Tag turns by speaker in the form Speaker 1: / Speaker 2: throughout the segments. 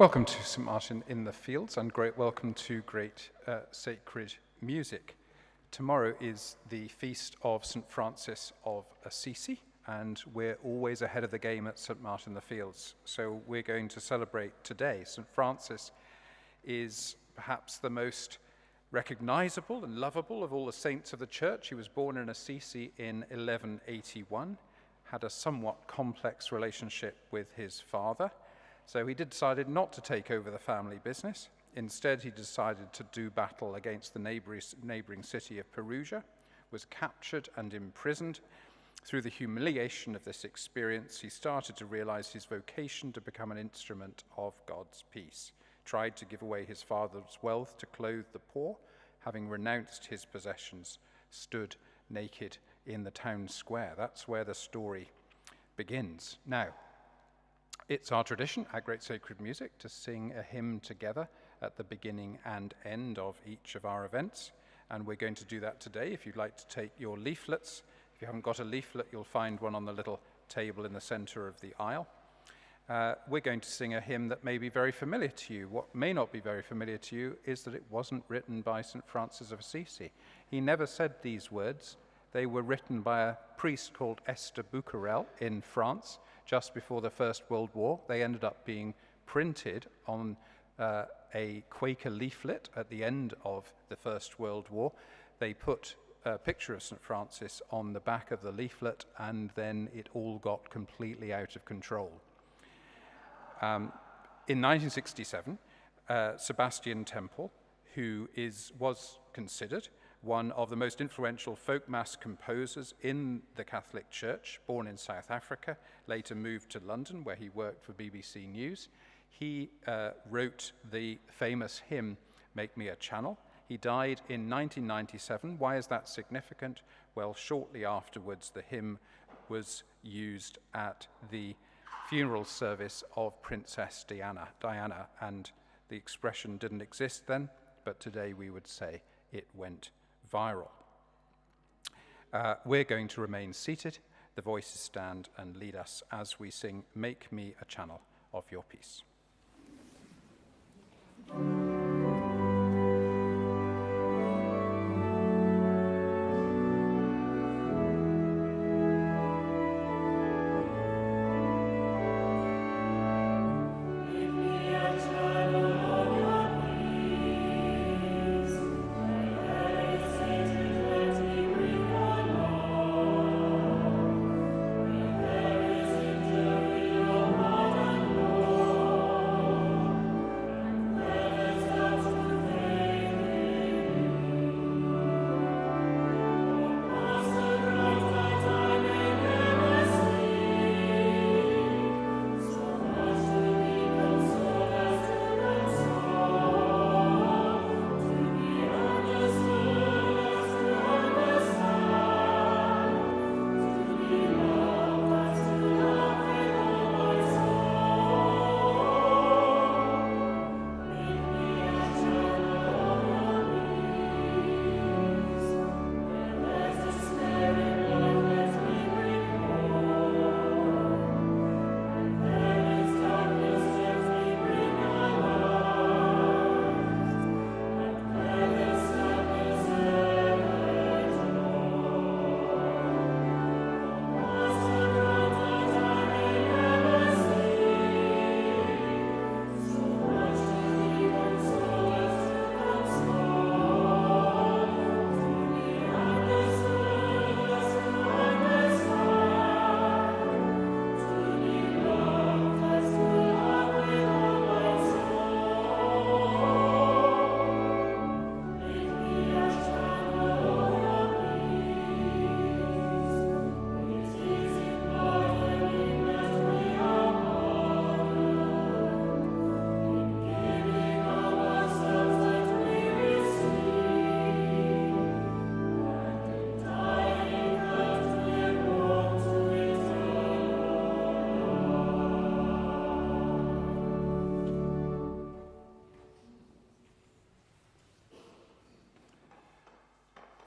Speaker 1: Welcome to St. Martin in the Fields, and great welcome to great sacred music. Tomorrow is the feast of St. Francis of Assisi, and we're always ahead of the game at St. Martin in the Fields. So we're going to celebrate today. St. Francis is perhaps the most recognizable and lovable of all the saints of the church. He was born in Assisi in 1181, had a somewhat complex relationship with his father. So he decided not to take over the family business. Instead, he decided to do battle against the neighboring city of Perugia, was captured and imprisoned. Through the humiliation of this experience, he started to realize his vocation to become an instrument of God's peace. Tried to give away his father's wealth to clothe the poor, having renounced his possessions, stood naked in the town square. That's where the story begins. Now, it's our tradition at Great Sacred Music to sing a hymn together at the beginning and end of each of our events, and we're going to do that today. If you'd like to take your leaflets, if you haven't got a leaflet, you'll find one on the little table in the center of the aisle. We're going to sing a hymn that may be very familiar to you. What may not be very familiar to you is that it wasn't written by St. Francis of Assisi. He never said these words. They were written by a priest called Esther Bouquerel in France just before the First World War. They ended up being printed on a Quaker leaflet at the end of the First World War. They put a picture of St. Francis on the back of the leaflet, and then it all got completely out of control. In 1967, Sebastian Temple, who was considered one of the most influential folk mass composers in the Catholic Church, born in South Africa, later moved to London where he worked for BBC News. He wrote the famous hymn, Make Me a Channel. He died in 1997. Why is that significant? Well, shortly afterwards, the hymn was used at the funeral service of Princess Diana, and the expression didn't exist then, but today we would say it went viral. We're going to remain seated. The voices stand and lead us as we sing Make Me a Channel of Your Peace.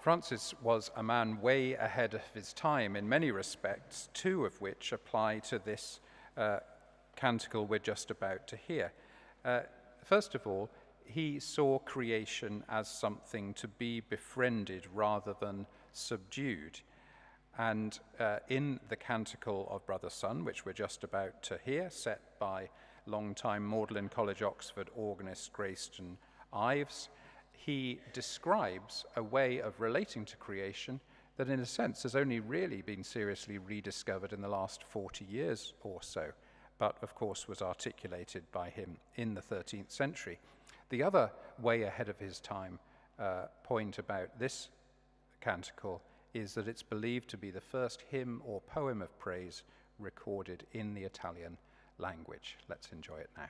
Speaker 1: Francis was a man way ahead of his time in many respects, two of which apply to this canticle we're just about to hear. First of all, he saw creation as something to be befriended rather than subdued. And in the Canticle of Brother Sun, which we're just about to hear, set by long-time Magdalen College, Oxford organist Grayston Ives, he describes a way of relating to creation that in a sense has only really been seriously rediscovered in the last 40 years or so, but of course was articulated by him in the 13th century. The other way ahead of his time point about this canticle is that it's believed to be the first hymn or poem of praise recorded in the Italian language. Let's enjoy it now.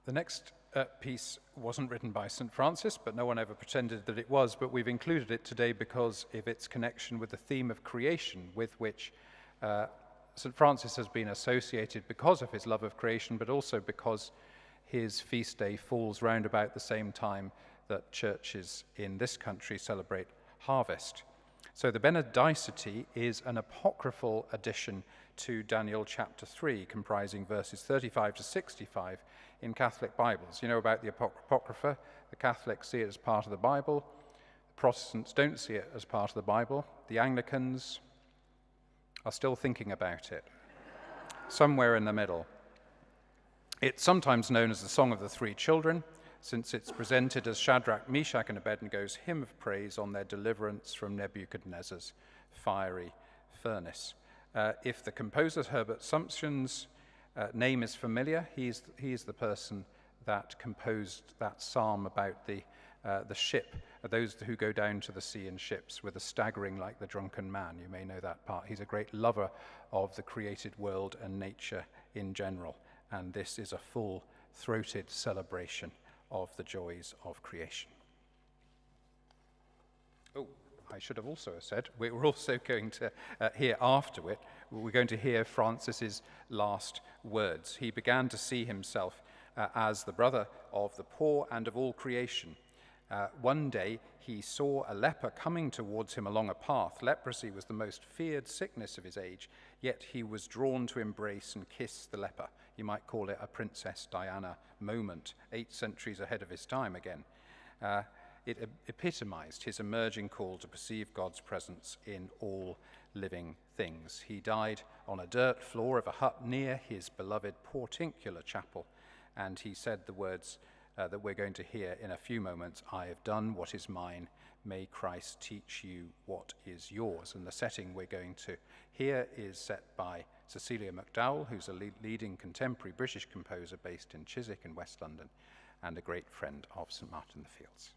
Speaker 1: The next piece wasn't written by St. Francis, but no one ever pretended that it was, but we've included it today because of its connection with the theme of creation, with which St. Francis has been associated because of his love of creation, but also because his feast day falls round about the same time that churches in this country celebrate harvest. So the Benedicite is an apocryphal addition to Daniel chapter 3, comprising verses 35 to 65 in Catholic Bibles. You know about the Apocrypha. The Catholics see it as part of the Bible. The Protestants don't see it as part of the Bible. The Anglicans are still thinking about it, somewhere in the middle. It's sometimes known as the Song of the Three Children, since it's presented as Shadrach, Meshach, and Abednego's hymn of praise on their deliverance from Nebuchadnezzar's fiery furnace. If the composer Herbert Sumption's name is familiar, he's the person that composed that psalm about the ship, those who go down to the sea in ships with a staggering like the drunken man. You may know that part. He's a great lover of the created world and nature in general, and this is a full-throated celebration of the joys of creation. Oh, I should have also said, we're also going to hear after it, we're going to hear Francis's last words. He began to see himself as the brother of the poor and of all creation. One day he saw a leper coming towards him along a path. Leprosy was the most feared sickness of his age, yet he was drawn to embrace and kiss the leper. You might call it a Princess Diana moment, 8 centuries ahead of his time again. It epitomized his emerging call to perceive God's presence in all living things. He died on a dirt floor of a hut near his beloved Portincular chapel, and he said the words that we're going to hear in a few moments: "I have done what is mine, may Christ teach you what is yours." And the setting we're going to hear is set by Cecilia McDowell, who's a leading contemporary British composer based in Chiswick in West London, and a great friend of St. Martin-in-the-Fields.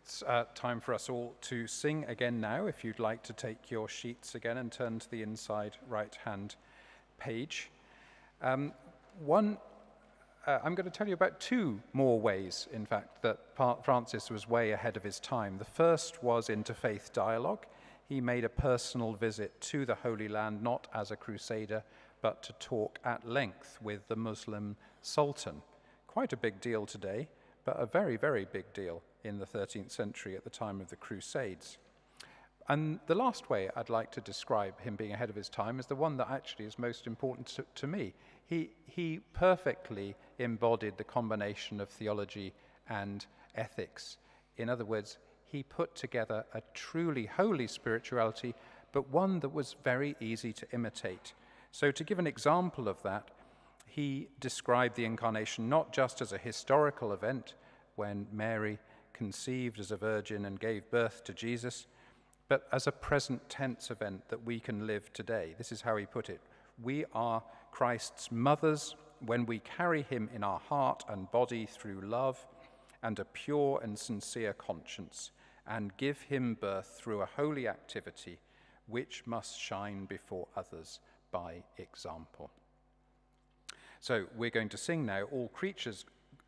Speaker 1: It's time for us all to sing again now. If you'd like to take your sheets again and turn to the inside right-hand page. I'm going to tell you about two more ways, in fact, that Francis was way ahead of his time. The first was interfaith dialogue. He made a personal visit to the Holy Land, not as a crusader, but to talk at length with the Muslim Sultan. Quite a big deal today, but a very, very big deal in the 13th century at the time of the Crusades. And the last way I'd like to describe him being ahead of his time is the one that actually is most important to me. He perfectly embodied the combination of theology and ethics. In other words, he put together a truly holy spirituality, but one that was very easy to imitate. So to give an example of that, he described the incarnation not just as a historical event when Mary conceived as a virgin and gave birth to Jesus, but as a present tense event that we can live today. This is how he put it. We are Christ's mothers when we carry him in our heart and body through love and a pure and sincere conscience, and give him birth through a holy activity which must shine before others by example. So we're going to sing now, All Creatures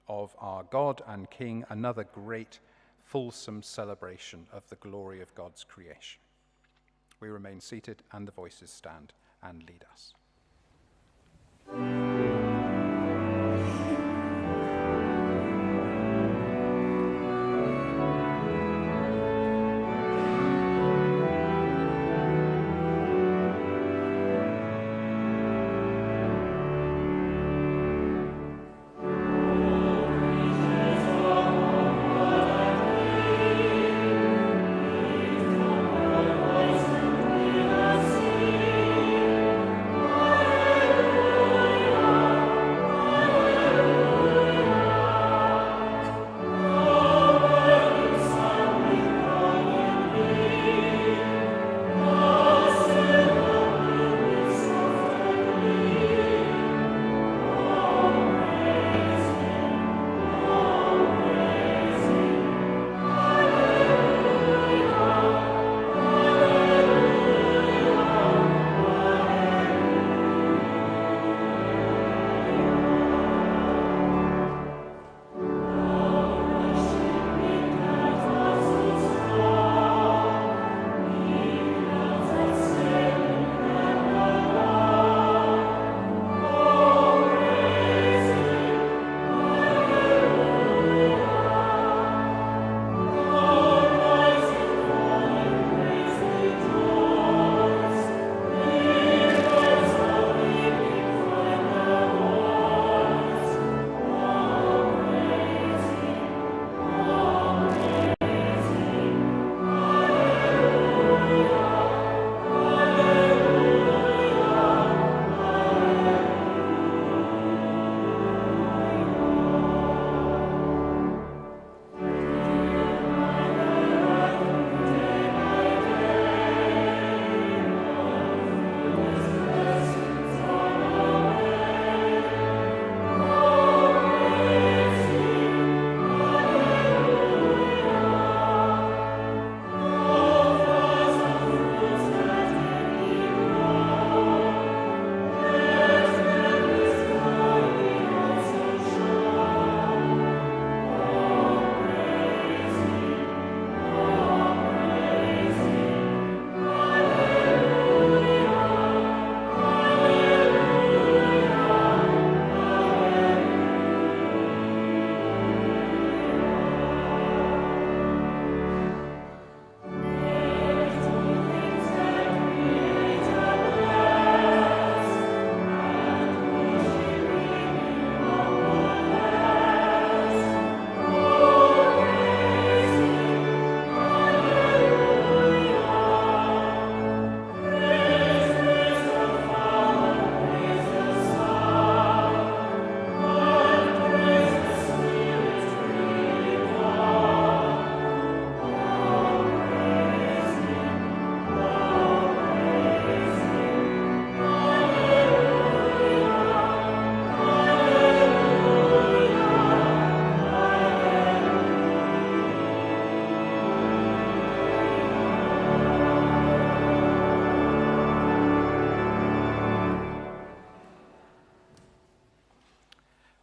Speaker 1: of Our God and King, another great, fulsome celebration of the glory of God's creation. We remain seated and the voices stand and lead us.
Speaker 2: Amen.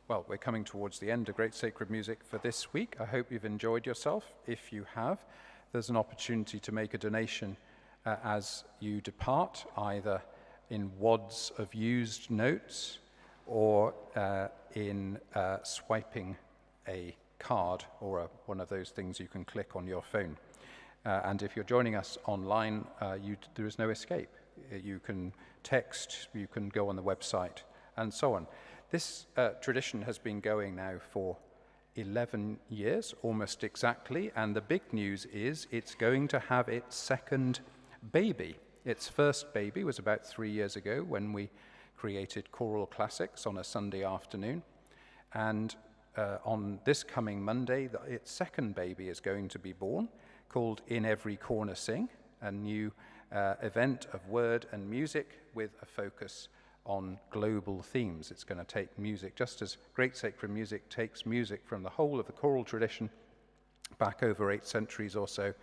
Speaker 1: Well, we're coming towards the end of Great Sacred Music for this week. I hope you've enjoyed yourself. If you have, there's an opportunity to make a donation as you depart, either in wads of used notes or in swiping a card or one of those things you can click on your phone. And if you're joining us online, there is no escape. You can text, you can go on the website, and so on. This tradition has been going now for 11 years, almost exactly, and the big news is it's going to have its second baby. Its first baby was about 3 years ago when we created Choral Classics on a Sunday afternoon, and on this coming Monday, its second baby is going to be born, called In Every Corner Sing, a new event of word and music with a focus on global themes. It's going to take music, just as Great Sacred Music takes music from the whole of the choral tradition back over 8 centuries or so.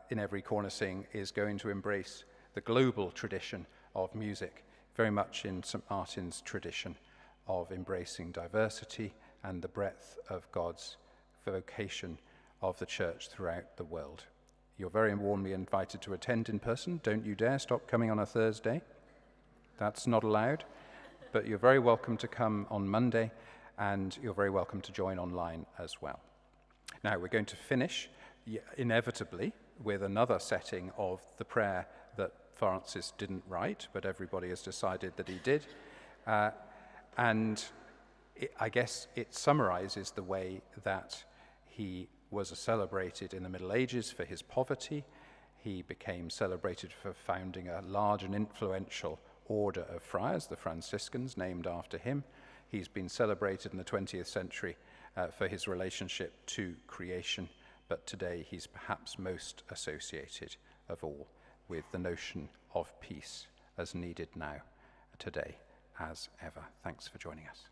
Speaker 1: In Every Corner Sing is going to embrace the global tradition of music, very much in St. Martin's tradition of embracing diversity and the breadth of God's vocation of the church throughout the world. You're very warmly invited to attend in person. Don't you dare stop coming on a Thursday. That's not allowed. But you're very welcome to come on Monday, and you're very welcome to join online as well. Now, we're going to finish, inevitably, with another setting of the prayer that Francis didn't write, but everybody has decided that he did. I guess it summarizes the way that he was celebrated in the Middle Ages for his poverty. He became celebrated for founding a large and influential order of friars, the Franciscans, named after him. He's been celebrated in the 20th century for his relationship to creation, but today he's perhaps most associated of all with the notion of peace as needed now, today, as ever. Thanks for joining us.